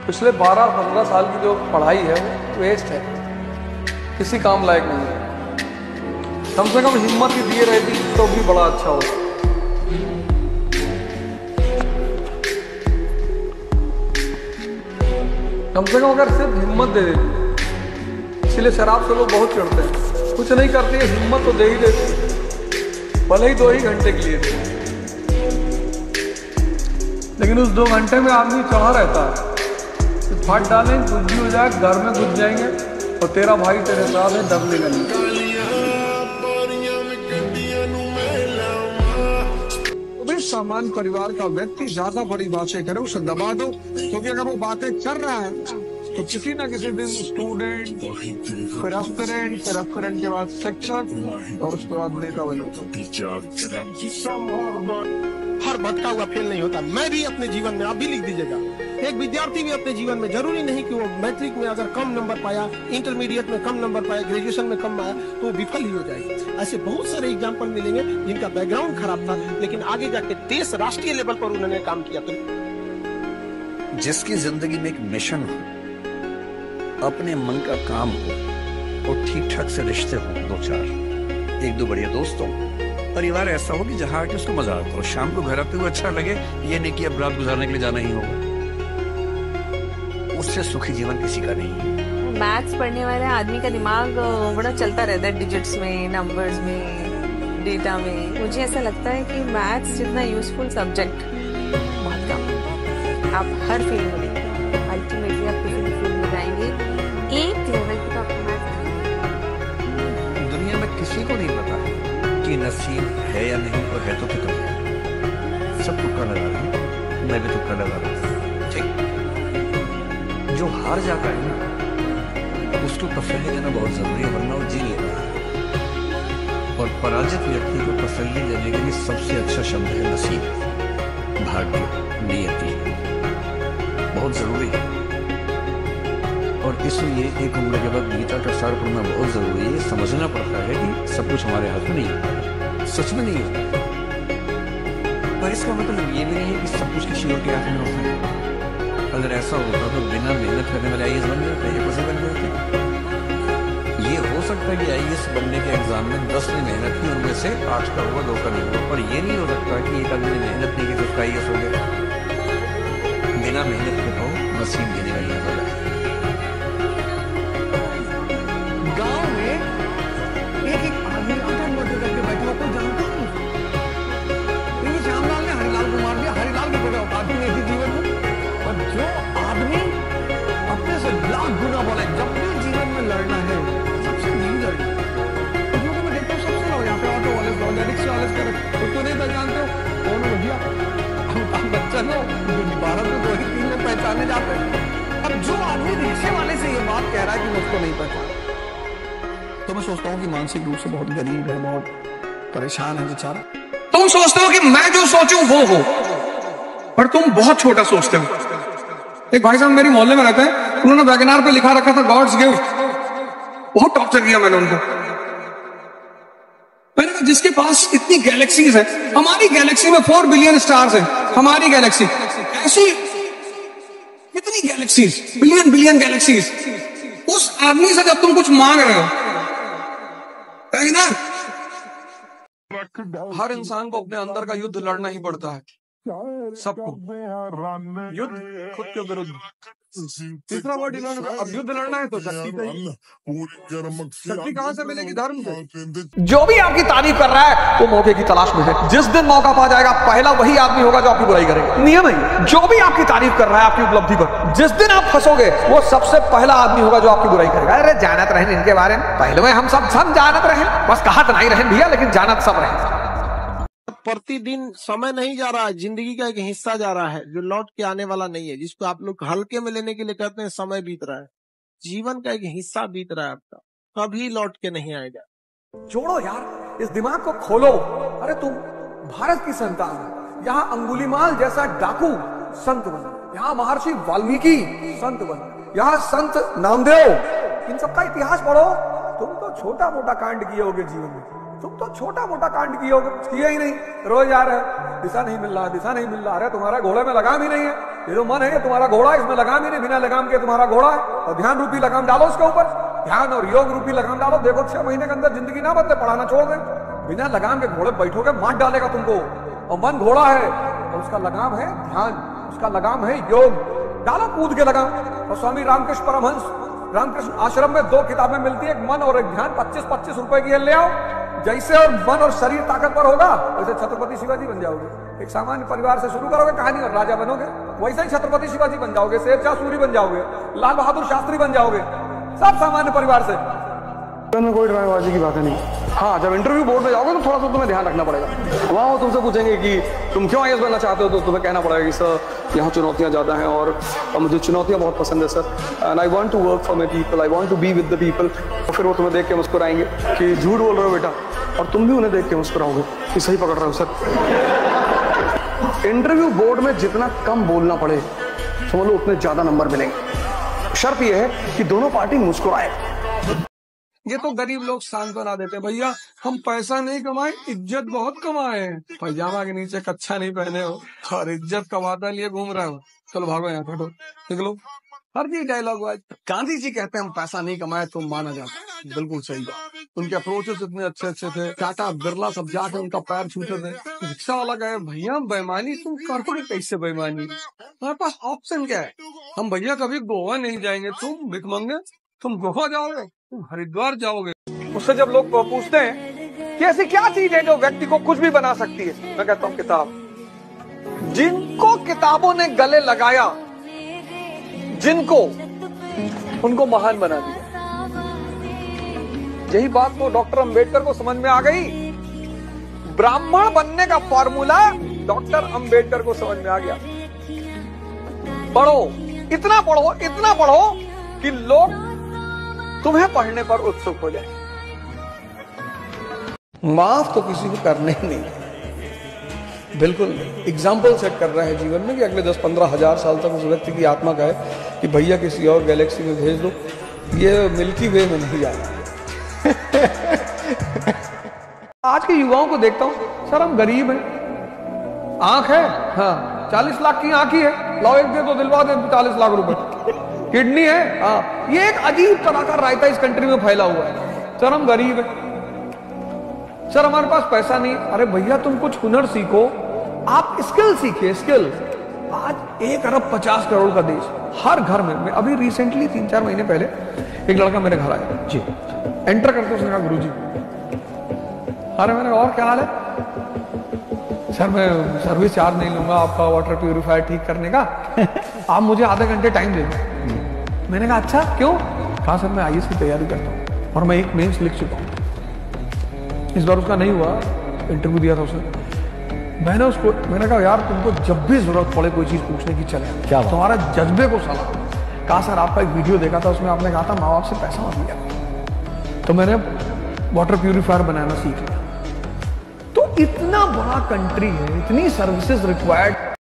पिछले 12-15 साल की जो पढ़ाई है वो वेस्ट है, किसी काम लायक नहीं है। कम से कम हिम्मत ही दिए रहती तो भी बड़ा अच्छा होता। कम से कम अगर सिर्फ हिम्मत दे देती, इसलिए शराब से लोग बहुत चढ़ते हैं। कुछ नहीं करती है, हिम्मत तो दे ही देती, भले ही 2 ही घंटे के लिए थे, लेकिन उस 2 घंटे में आदमी चढ़ा रहता है। फट डालें, कुछ भी हो जाए, घर में घुस जाएंगे और तेरा भाई तेरे साथ है, डर लेगा नहीं। सामान्य परिवार का व्यक्ति ज्यादा बड़ी बातें करे, उसे दबा दो, क्योंकि अगर वो बातें कर रहा है तो किसी ना किसी दिन स्टूडेंट, फिर एस्पिरेंट, फिर एस्पिरेंट के बाद शिक्षक और उसके बाद नेता बनो। हर भटका हुआ फेल नहीं होता। मैं भी अपने जीवन में, आप भी लिख दीजिएगा, एक विद्यार्थी भी अपने जीवन में, जरूरी नहीं कि वो मैट्रिक में अगर कम नंबर पाया, इंटरमीडिएट में कम नंबर पाया, ग्रेजुएशन में कम आया तो वो विफल ही हो जाएगा। ऐसे बहुत सारे एग्जाम्पल मिलेंगे जिनका बैकग्राउंड खराब था, लेकिन आगे जाके देश राष्ट्रीय लेवल पर उन्होंने काम किया। तो जिसकी जिंदगी में एक मिशन हो, अपने मन का काम हो और ठीक ठाक से रिश्ते हो, 2-4, 1-2 बढ़िया दोस्त हो, परिवार ऐसा हो कि जहाँ आके उसको मजा आता हो, शाम को घर आते हुए अच्छा लगे, ये नहीं कि अब रात गुजारने के लिए जाना ही होगा। उससे सुखी जीवन किसी का नहीं है। मैथ्स पढ़ने वाले आदमी का दिमाग बड़ा चलता रहता है, डिजिट्स में, नंबर्स में, डेटा में। मुझे ऐसा लगता है कि मैथ्स जितना यूजफुल सब्जेक्ट बहुत कम है। आप हर फील्ड में देखें, अल्टीमेटली आप किसी भी फील्ड में जाएंगे, एक लेवल की तो आपको मैथ्स। दुनिया में किसी को नहीं पता कि नसीब है या नहीं, और है तो कितना है। सब तुक्का लगा रहे हैं, मैं भी तुक्का लगा रहा हूँ। ठीक, जो हार जाता है ना, उसको तसल्ली देना बहुत जरूरी है, वरना वो जी लेता है। और पराजित व्यक्ति को तसल्ली देने के लिए सबसे अच्छा शब्द है नसीब, भाग्य, नियति, बहुत जरूरी है। और इसलिए एक उम्र के बाद गीता का सार पढ़ना बहुत जरूरी है। समझना पड़ता है कि सब कुछ हमारे हाथ में नहीं है, सच में नहीं है, पर इसका मतलब ये भी नहीं है कि सब कुछ किसी और के हाथ में होता है। अगर ऐसा होता तो बिना मेहनत करने वाले आईएएस बन जाते, ये कैसे बन जाते? ये हो सकता है कि आईएएस बनने के एग्जाम में 10 ने मेहनत की, उनमें से 8 का हुआ, 2 का नहीं हुआ, पर ये नहीं हो सकता कि एक आदमी ने मेहनत नहीं की तो उसका आईएएस हो गया। बिना मेहनत के तो नसीब देने वाली है। गांव में एक आदमी आटा मर्डर करके बैठा, आपको जानते हैं? श्यामलाल ने हरिलाल को मार दिया। हरिलाल की कोई औकात ही नहीं थी जीवन में। और जो आदमी अपने से लाख गुना बोले, जब भी जीवन में लड़ना है सबसे नहीं लड़ना। कुछ लोगों में देखते हो सबसे लड़ो, यहाँ पे ऑटो वाले, रिक्शा वाले कर, उसको नहीं पहचानते हो, कौन हो भैया? अमिताभ बच्चन हो, भारत में 2 ही 3 लोग पहचाने जाते हैं। अब जो आदमी रिक्शे वाले से ये बात कह रहा है कि मुझको नहीं पहचाना, तो मैं सोचता हूँ कि मानसिक रूप से बहुत गरीब है, बहुत परेशान है बेचारा। तुम सोचते हो कि मैं जो सोचूं वो हो, पर तुम बहुत छोटा सोचते हो। एक भाई साहब मेरी मोहल्ले में रहते हैं, उन्होंने वैगनार पे लिखा रखा था गॉड्स गिफ्ट। बहुत टॉर्चर किया मैंने उनको। मैंने कहा जिसके पास इतनी गैलेक्सीज है, हमारी गैलेक्सी में 4 बिलियन स्टार्स हैं, हमारी गैलेक्सी, ऐसी कितनी गैलेक्सीज, बिलियन गैलेक्सीज, उस आदमी से जब तुम कुछ मांग रहे हो, ना, हर इंसान को अपने अंदर का युद्ध लड़ना ही पड़ता है, सबको। युद्ध खुद के विरुद्ध। तीसरा वर्ड इन्होंने, अब युद्ध लड़ना है तो शक्ति चाहिए। शक्ति कहां से मिलेगी? धर्म से। जो भी आपकी तारीफ कर रहा है वो मौके की तलाश में है। जिस दिन मौका पा जाएगा, पहला वही आदमी होगा जो आपकी बुराई करेगा। नियम है, जो भी आपकी तारीफ कर रहा है आपकी उपलब्धि पर, जिस दिन आप फंसोगे वो सबसे पहला आदमी होगा जो आपकी बुराई करेगा। अरे जानत रहे इनके बारे में, पहले में हम सब जानत रहे, बस कहत नहीं रहे भैया, लेकिन जानत सब रहे। प्रतिदिन समय नहीं जा रहा है, जिंदगी का एक हिस्सा जा रहा है जो लौट के आने वाला नहीं है, जिसको आप लोग हल्के में लेने के लिए कहते हैं समय बीत रहा है। जीवन का एक हिस्सा बीत रहा है आपका, कभी लौट के नहीं आएगा। छोड़ो यार, इस दिमाग को खोलो। अरे तुम भारत की संतान है, यहाँ अंगुलीमाल जैसा डाकू संत बना, यहाँ महर्षि वाल्मीकि संत बना, यहाँ संत नामदेव, इन सबका इतिहास पढ़ो। तुम तो छोटा मोटा कांड किए होगे जीवन में, तुम तो छोटा मोटा कांड किए होगे, किया ही नहीं, रोज आ रहे, दिशा नहीं मिल रहा, दिशा नहीं मिल रहा। अरे तुम्हारा घोड़े में लगाम ही नहीं है, ये जो मन है ये तुम्हारा घोड़ा है, इसमें लगाम ही नहीं, बिना लगाम के तुम्हारा घोड़ा है। और ध्यान रूपी लगाम डालो इसके ऊपर, ध्यान और योग रूपी लगाम डालो। देखो 6 महीने के अंदर जिंदगी ना बदले, पढ़ाना छोड़ दे। बिना लगाम के घोड़े बैठोगे मार डालेगा तुमको। और मन घोड़ा है और उसका लगाम है ध्यान, उसका लगाम है योग। डालो कूद के लगाम। और स्वामी रामकृष्ण परमहंस रामकृष्ण आश्रम में 2 किताबें मिलती है, एक मन और एक ध्यान। 25-25 रुपए की ले आओ। जैसे और मन और शरीर ताकतवर होगा वैसे छत्रपति शिवाजी बन जाओगे। एक सामान्य परिवार से शुरू करोगे कहानी और राजा बनोगे, वैसे ही छत्रपति शिवाजी बन जाओगे, शेरशाह सूरी बन जाओगे, लाल बहादुर शास्त्री बन जाओगे, सब सामान्य परिवार से। में कोई ड्रामेबाजी की बात नहीं। हाँ, जब इंटरव्यू बोर्ड में जाओगे तो थोड़ा सा तुम्हें ध्यान रखना पड़ेगा। वहाँ वो तुमसे पूछेंगे कि तुम क्यों आईएएस बनना चाहते हो, तो तुम्हें कहना पड़ेगा कि सर यहाँ चुनौतियाँ ज़्यादा हैं और मुझे चुनौतियाँ बहुत पसंद है sir, and I want to work for my people, I want to be with the people. और फिर वो तुम्हें देख के मुस्कुराएंगे कि झूठ बोल रहे हो बेटा, और तुम भी उन्हें देख के मुस्कुराओगे कि सही पकड़ रहे हो सर। इंटरव्यू बोर्ड में जितना कम बोलना पड़े समझ लो उतने ज़्यादा नंबर मिलेंगे। शर्त यह है कि दोनों पार्टी मुस्कुराए। ये तो गरीब लोग शांत बना देते हैं, भैया हम पैसा नहीं कमाए, इज्जत बहुत कमाए हैं। पैजामा के नीचे कच्छा नहीं पहने हो और इज्जत कमाता लिए घूम रहे हो, चलो भागो यहाँ हटो निकलो। हर जी डायलॉग हुआ। गांधी जी कहते हैं हम पैसा नहीं कमाए तो माना जाता, बिल्कुल सही बात। उनके अप्रोचेस इतने अच्छे अच्छे थे, टाटा बिरला सब जाके उनका पैर छूते थे। रिक्शा वाला कहे भैया बेईमानी तुम करोगे कैसे बेईमानी, हमारे पास ऑप्शन क्या है, हम भैया कभी गोवा नहीं जाएंगे, तुम भिख मांगे, तुम गोवा जाओगे, तुम हरिद्वार जाओगे। उससे जब लोग पूछते हैं कि ऐसी क्या चीज है जो व्यक्ति को कुछ भी बना सकती है, मैं कहता हूँ किताब। जिनको किताबों ने गले लगाया, जिनको, उनको महान बना दिया। यही बात तो डॉक्टर अंबेडकर को समझ में आ गई। ब्राह्मण बनने का फॉर्मूला डॉक्टर अंबेडकर को समझ में आ गया। पढ़ो, इतना पढ़ो कि लोग तुम्हें पढ़ने पर उत्सुक हो जाए। माफ तो किसी को करने ही नहीं, बिल्कुल एग्जाम्पल सेट कर रहा है जीवन में कि अगले 10-15 हजार साल तक उस व्यक्ति की आत्मा का है कि भैया किसी और गैलेक्सी में भेज दो, ये मिल्की वे में नहीं जाना। आज के युवाओं को देखता हूं, सर हम गरीब हैं, आंख है हाँ 40 लाख की आंख ही है, लाओ एक दे दो दिलवा दे 40 लाख रुपए। किडनी है हाँ, ये एक अजीब तरह का रायता इस कंट्री में फैला हुआ है। सर हम गरीब हैं, सर हमारे पास पैसा नहीं। अरे भैया तुम कुछ हुनर सीखो, आप स्किल सीखिए, स्किल। आज 1 अरब 50 करोड़ का देश, हर घर में। मैं अभी रिसेंटली 3-4 महीने पहले एक लड़का मेरे घर आया जी, एंटर करते उसने कहा गुरुजी। अरे मैंने और क्या हाल है, सर मैं सर्विस चार्ज नहीं लूंगा आपका वाटर प्यूरिफायर ठीक करने का, आप मुझे आधे घंटे टाइम दे दो। मैंने कहा अच्छा क्यों, कहा सर मैं आईएएस की तैयारी करता हूँ और मैं एक मेंस लिख चुका हूँ। इस बार उसका नहीं हुआ, इंटरव्यू दिया था उसने। मैंने उसको मैंने कहा यार तुमको जब भी जरूरत पड़े कोई चीज पूछने की चले, क्या तुम्हारा जज्बे को सलाह। कहा सर आपका एक वीडियो देखा था, उसमें आपने कहा था माँ बाप से पैसा मत लिया, तो मैंने वाटर प्यूरिफायर बनाना सीख लिया। तो इतना बड़ा कंट्री है, इतनी सर्विसेज रिक्वायर्ड